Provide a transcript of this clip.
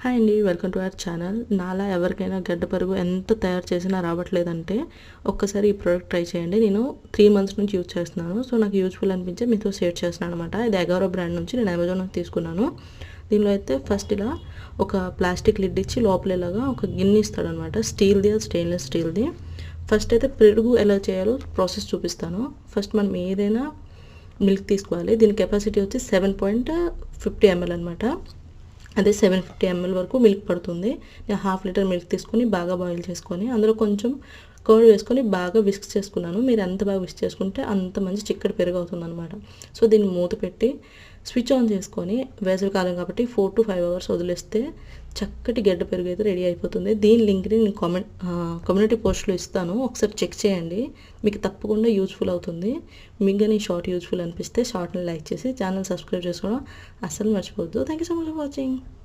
Hi అండి, welcome to our channel. నాలా ఎవరికైనా గడ్డ పరుగు ఎంత తయారు చేసినా రావట్లేదంటే ఒక్కసారి ఈ ప్రోడక్ట్ ట్రై చేయండి. నేను 3 మంత్స్ నుంచి యూజ్ చేస్తున్నాను. సో నాకు యూజ్ఫుల్ అనిపించే మీతో షేర్ చేస్తున్నాను అనమాట. ఇది అగారో బ్రాండ్ నుంచి నేను అమెజాన్ నుంచి తీసుకున్నాను. దీనిలో అయితే ఫస్ట్ ఇలా ఒక ప్లాస్టిక్ లిడ్ ఇచ్చి లోపల ఇలాగా ఒక గిన్నె ఇస్తాడనమాట. స్టీల్ది, అది స్టెయిన్లెస్ స్టీల్ది. ఫస్ట్ అయితే పెరుగు ఎలా చేయాలో ప్రాసెస్ చూపిస్తాను. ఫస్ట్ మనం ఏదైనా మిల్క్ తీసుకోవాలి. దీని కెపాసిటీ వచ్చి 7.50 ml అనమాట. అదే 750 ml వరకు మిల్క్ పడుతుంది. నేను 1/2 లీటర్ మిల్క్ తీసుకొని బాగా బాయిల్ చేసుకొని అందులో కొంచెం కర్డ్ వేసుకొని బాగా విస్క్ చేసుకున్నాను. మీరు ఎంత బాగా విస్క్ చేసుకుంటే అంత మంచి చిక్కటి పెరుగు అవుతుందన్నమాట. సో దీన్ని మూత పెట్టి స్విచ్ ఆన్ చేసుకొని, వేసవికాలం కాబట్టి 4 to 5 అవర్స్ వదిలేస్తే చక్కటి గడ్డ పెరుగు అయితే రెడీ అయిపోతుంది. దీని లింక్ని నేను కమ్యూనిటీ పోస్ట్లో ఇస్తాను, ఒకసారి చెక్ చేయండి. మీకు తప్పకుండా యూజ్ఫుల్ అవుతుంది. మీకు కానీ షార్ట్ యూజ్ఫుల్ అనిపిస్తే షార్ట్ని లైక్ చేసి ఛానల్ సబ్స్క్రైబ్ చేసుకోవడం అస్సలు మర్చిపోవద్దు. Thank you so much for watching.